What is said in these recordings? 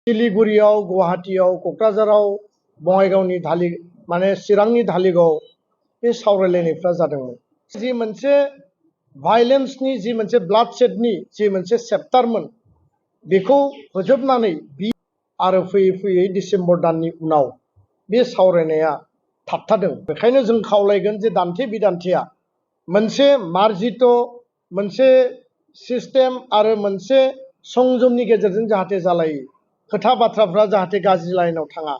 सिलिगुरियाव गुवाहाटीयाव क'क्राझाराव बङाइगावनि चिरांनि धालिगाव बे सावरायलायनायफ्रा जादोंमोन। जि मोनसे भायलेन्सनि जि मोनसे ब्लाडशेडनि जि मोनसे चेप्टारमोन बेखौ फोजोबनानै आरो फैयै फैयै डिसेम्बर दाननि उनाव बे सावरायनाया थाबथादों। बेखायनो जों खावलायगोन जे दान्थे बिदान्थेया मोनसे मार्जित मोनसे सिस्टेम आरो मोनसे संजमनि गेजेरजों जाहाथे जालायो, खोथा बाथ्राफ्रा जाहाथे गाज्रि लाइनाव थाङा।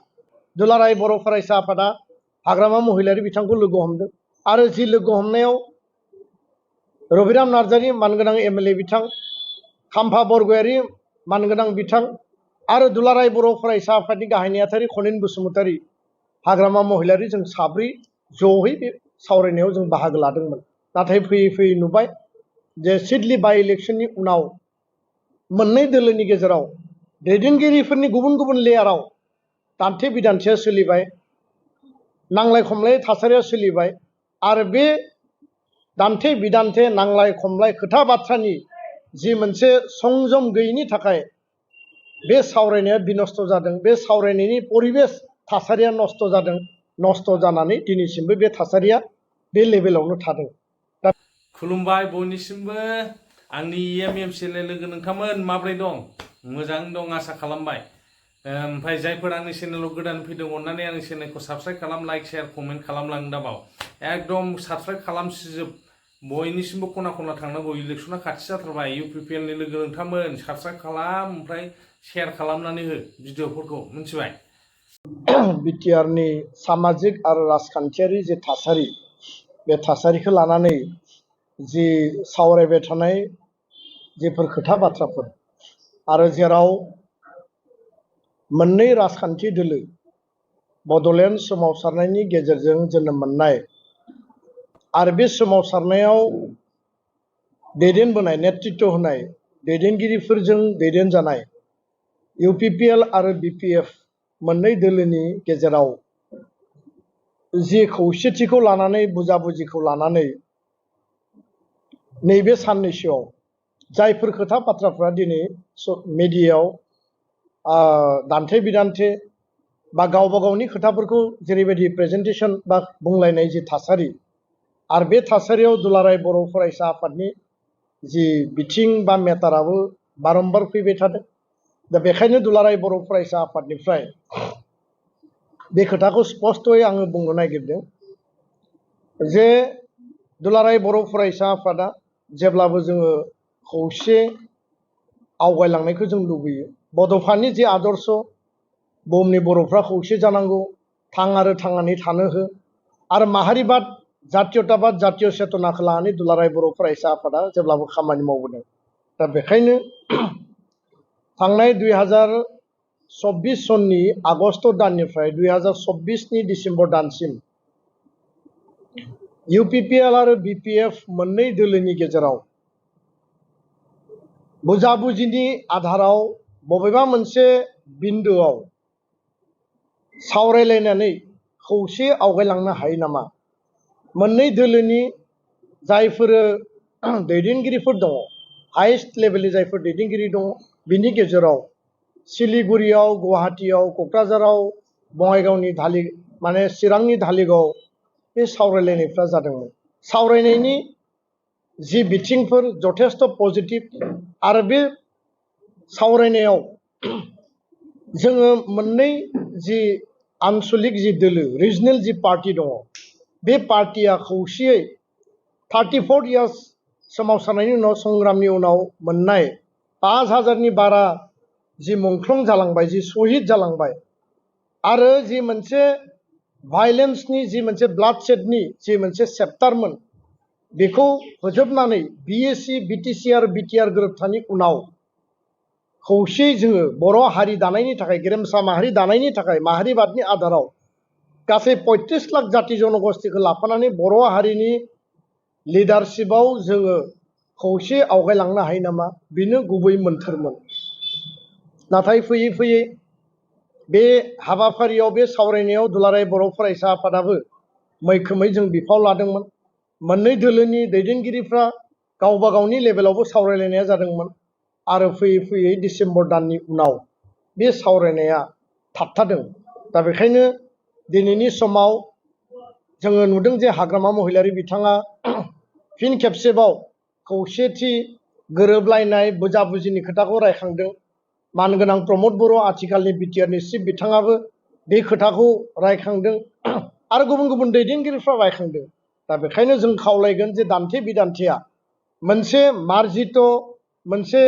दुलाराय बर' फरायसा आफादा हाग्रामा महिलारि बिथांखौ लोगो हमदों आरो जि लोगो हमनायाव रबिराम नार्जारि मानगोनां एमएलए बिथां, खाम्फा बरगयारि मानगोनां बिथां आरो दुलाराय बर' फरायसा आफादनि गाहाय नेहाथारि खनिन बसुमतारी, हाग्रामा महिलारि जों साब्रै जयै बे सावरायनायाव जों बाहागो लादोंमोन। नाथाय फैयै फैयै नुबाय जे सिडली बाइ इलेक्शननि उनाव मोननै दोलोनि गेजेराव दैदेनगिरिफोरनि गुबुन गुबुन लेयाराव दान्थे बिदान्थेया सोलिबाय, नांलाय खमलाय थासारिया सोलिबाय आरो बे दान्थे बिदान्थे नांलाय खमलाय खोथा बाथ्रानि जि मोनसे संजम गैयैनि थाखाय बे सावरायनाया बिनस्थ' जादों। बे सावरायनायनि परिबेस थासारिया नस्थ' जादों। नस्थ' जानानै दिनैसिमबो बे थासारिया बे लेभेलावनो थादों। खुलुमबाय बयनिसिमबो आंनि एमएमसिएल लोगो नोंथांमोन माब्रै दं? मोजां दं आसा खालामबाय। ओमफ्राय जायफोर आंनि चेनेलाव गोदान फैदों अननानै आंनि चेनेलखौ साबस्क्राइब खालाम, लाइक शेयार कमेन्ट खालामलांनो दाबाव। एकदम साबस्क्राइब खालामसिजोब, बयनिसिमबो खना खना थांनांगौ। इलेक्सना खाथि जाथारबाय। इउपिपिएलनि लोगो नोंथांमोन साबस्क्राइब खालाम, ओमफ्राय शेयार खालामनानै हो भिडिअफोरखौ, मिथिबाय? बिटिआरनि सामाजिक आरो राजखान्थियारि जे थासारि, बे थासारिखौ लानानै जि सावरायबाय थानाय जेफोर खोथा बाथ्राफोर आरो जेराव मोननै राजखान्थि दोलो बड'लेण्ड सोमावसारनायनि गेजेरजों जोनोम मोननाय आरो बे सोमावसारनायाव दैदेनबोनाय नेतृत्व होनाय दैदेनगिरिफोरजों दैदेनजानाय इउपिपिएल आरो बिपिएफ मोननै दोलोनि गेजेराव जि खौसेथिखौ लानानै बुजाबुजिखौ लानानै नैबे साननैसोआव जायफोर खोथा बाथ्राफ्रा दिनै मेडियायाव दान्थे बिदान्थे बा गावबा गावनि खोथाफोरखौ जेरैबायदि प्रेजेन्टेसन बा बुंलायनाय जि थासारि आरो बे थासारियाव दुलाराय बर' फरायसा आफादनि जि बिथिं बा मेटाराबो बारम्बार फैबाय थादों। दा बेखायनो दुलाराय बर' फरायसा आफादनिफ्राय बे खोथाखौ स्पष्टयै आङो बुंनो नागिरदों जे दुलाराय बर' फरायसा आफादा जेब्लाबो जोङो खौसे आवगायलांनायखौ जों लुबैयो। बड'फानि जे आदर्श, बुहुमनि बर'फ्रा खौसे जानांगौ, थां आरो थांनानै थानो हो आरो माहारिबाद जातीयताबाद जातीय चेतनाखौ लानानै दुलाराय बर' फरायसा आफादा जेब्लाबो खामानि मावबोदों। दा बेखायनो थांनाय 2024 सननि आगस्ट दाननिफ्राय 2024नि डिसेम्बर दानसिम इउपिपिएल आरो बिपिएफ मोननै दोलोनि गेजेराव बुजाबुजिनि आधाराव बबेबा मोनसे बिन्दोआव सावरायलायनानै खौसे आवगायलांनो हायो नामा? मोननै दोलोनि जायफोर दैदेनगिरिफोर दङ, हाइस्ट लेभेलनि जायफोर दैदेनगिरि दङ, बिनि गेजेराव सिलिगुरियाव गुवाहाटीयाव क'क्राझाराव बङाइगावनि चिरांनि धालिगाव बे सावरायलायनायफ्रा जादोंमोन। सावरायनायनि जि बिथिंफोर जथेस्थ' पजिटिभ आरो बे सावरायनायाव जोङो मोननै जि आनसलिक जि दोलो रिजनेल जि पार्टी दङ, बे पार्टीया खौसेयै 34 इयार्स सोमावसारनायनि उनाव संग्रामनि उनाव मोननाय 5000नि बारा जि मुंख्लं जालांबाय, जि शहीद जालांबाय आरो जि मोनसे भायलेन्सनि जि मोनसे ब्लाडशेडनि जि मोनसे चेप्टारमोन बेखौ फोजोबनानै बिएसि बिटिसि आरो बिटिआर गोरोबथानि उनाव खौसेयै जोङो बर' हारि दानायनि थाखाय, गेरेमसा माहारि दानायनि थाखाय माहारिबादनि आधाराव गासै 35 लाख जाति जनगोष्ठीखौ लाफानानै बर' हारिनि लिडारशिपआव जोङो खौसे आवगायलांनो हायो नामा? बेनो गुबै मोन्थोरमोन। नाथाय फैयै फैयै बे हाबाफारियाव, बे सावरायनायाव दुलाराय बर' फरायसा आफादाबो मैखोमै जों बिफाव लादोंमोन। मोननै दोलोनि दैदेनगिरिफ्रा गावबा गावनि लेभेलावबो सावरायलायनाया जादोंमोन आरो फैयै फैयै डिसेम्बर दाननि उनाव बे सावरायनाया थाबथादों। दा बेखायनो दिनैनि समाव जोङो नुदों जे हाग्रामा महिलारि बिथाङा फिन खेबसेबाव खौसेथि गोरोबलायनाय बुजाबुजिनि खोथाखौ रायखांदों। मानगोनां प्रमद बर' आथिखालनि बिटिआरनि चिफ बिथाङाबो बे खोथाखौ रायखांदों आरो गुबुन गुबुन दैदेनगिरिफ्रा रायखांदों। दा बेखायनो जों खावलायगोन जे दान्थे बिदान्थेया मोनसे मार्जित मोनसे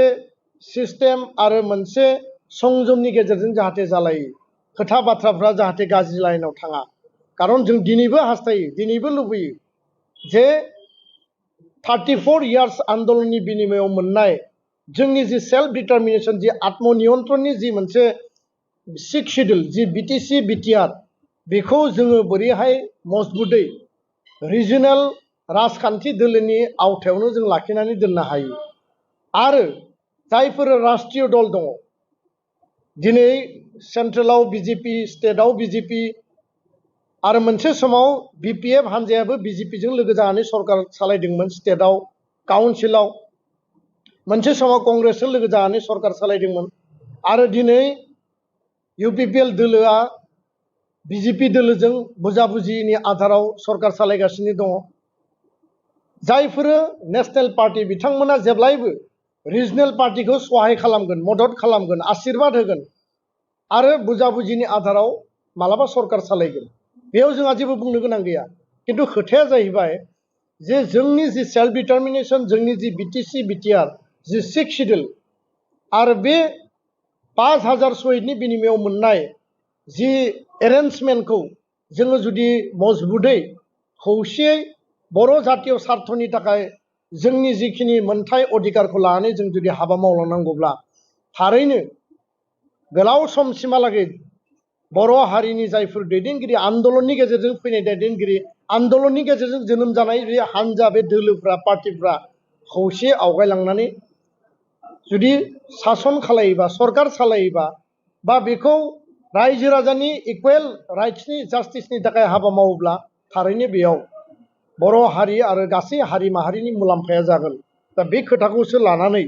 सिस्टेम आरो मोनसे संजमनि गेजेरजों जाहाथे जालायो, खोथा बाथ्राफ्रा जाहाथे गाज्रि लाइनाव थाङा। खारन जों दिनैबो हास्थायो, दिनैबो लुबैयो जे 34 इयार्स आन्दोलननि बिनिमयाव मोननाय जोंनि जि सेल्फ डिटारमिनेसन, जि आत्मनियन्त्रणनि जि मोनसे 6 शिड्युल, जि बिटिसि बिटिआर, बेखौ जोङो बोरैहाय मजबुतै रिजनेल राजखान्थि दोलोनि आवथायावनो जों लाखिनानै दोननो हायो। आरो जायफोर राष्ट्रीय दल दङ, दिनै सेन्ट्रेलाव बिजेपि, स्टेटआव बिजेपि आरो मोनसे समाव बिपिएफ हान्जायाबो बिजेपिजों लोगो जानानै सरकार सालायदोंमोन स्टेटआव, काउन्सिलाव। मोनसे समाव कंग्रेसजों लोगो जानानै सरकार सालायदोंमोन आरो दिनै इउपिपिएल दोलोआ बिजेपि दोलोजों बुजाबुजिनि आधाराव सरकार सालायगासिनो दङ। जायफोरो नेशनेल पार्टी बिथांमोना जेब्लायबो रिजनेल पार्टीखौ सहाय खालामगोन, मदद खालामगोन, आशीर्बाद होगोन आरो बुजाबुजिनि आधाराव मालाबा सरकार सालायगोन। बेयाव जोंहा जेबो बुंनो गोनां गैया। किन्तु खोथाया जाहैबाय जे जोंनि जि सेल्फ डिटारमिनेसन, जोंनि जि बिटिसि बिटिआर, जि 6 शिड्युल आरो बे 5000 शहीदनि बिनिमयाव मोननाय जि एरेन्जमेन्टखौ जोङो जुदि मजबुतै खौसेयै बर' जातीय स्वार्थनि थाखाय जोंनि जिखिनि मोनथाय अधिकारखौ लानानै जों जुदि हाबा मावलांनांगौब्ला थारैनो गोलाव समसिमहालागै बर' हारिनि जायफोर दैदेनगिरि, आन्दोलननि गेजेरजों फैनाय दैदेनगिरि, आन्दोलननि गेजेरजों जोनोम जानाय बे हान्जा, बे दोलोफ्रा, पार्टिफ्रा खौसे आवगायलांनानै जुदि सासन खालायोबा, सरकार सालायोबा, बा बेखौ रायजो राजानि इकुवेल राइट्सनि, जास्टिसनि थाखाय हाबा मावोब्ला थारैनो बेयाव बर' हारि आरो गासै हारि माहारिनि मुलाम्फाया जागोन। दा बे खोथाखौसो लानानै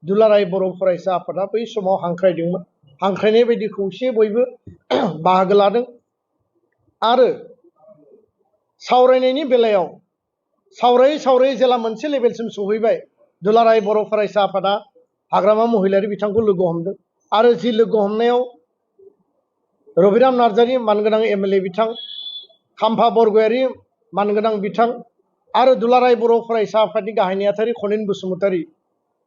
दुलाराय बर' फरायसा आफादा बै समाव हांख्रायदोंमोन। हांख्रायनाय बायदि खौसे बयबो बाहागो लादों। आरो सावरायनायनि बेलायाव सावरायै सावरायै जेला मोनसे लेभेलसिम सौहैबाय, दुलाराय बर' फरायसा आफादा हाग्रामा महिलारि बिथांखौ लोगो हमदों आरो जि लोगो हमनायाव रबिराम नार्जारि मानगोनां एमएलए बिथां, खाम्फा बरगयारि मानगोनां बिथां आरो दुलाराय बर' फरायसा आफादनि गाहाय नेहाथारि खनेन बसुमतारि,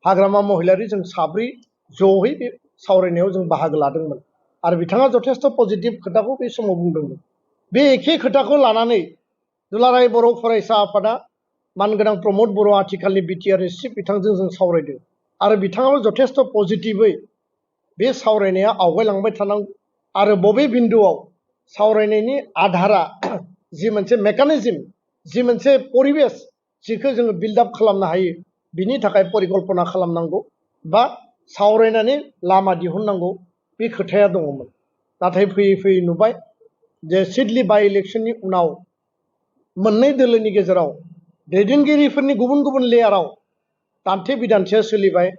हाग्रामा महिलारि, जों साब्रै जयै बे सावरायनायाव जों बाहागो लादोंमोन आरो बिथाङा जथेस्थ पजिटिभ खोथाखौ बे समाव बुंदोंमोन। बे एखे खोथाखौ लानानै दुलाराय बर' फरायसा आफादा मानगोनां प्रमद बर' आथिखालनि बिटिआरनि चिफ बिथांजों जों सावरायदों आरो बिथाङाबो जथेस्थ पजिटिभै बे सावरायनाया आवगायलांबाय थानांगौ आरो बबे बिन्दुआव सावरायनायनि आधारा, जि मोनसे मेकानिजम, जि मोनसे परिबेस, जिखौ जोङो बिल्डआप खालामनो हायो, बिनि थाखाय परिकल्पना खालामनांगौ बा सावरायनानै लामा दिहुननांगौ, बे खोथाया दङमोन। नाथाय फैयै फैयै नुबाय जे सिडली बाइ इलेक्शननि उनाव मोननै दोलोनि गेजेराव दैदेनगिरिफोरनि गुबुन गुबुन लेयाराव दान्थे बिदान्थेया सोलिबाय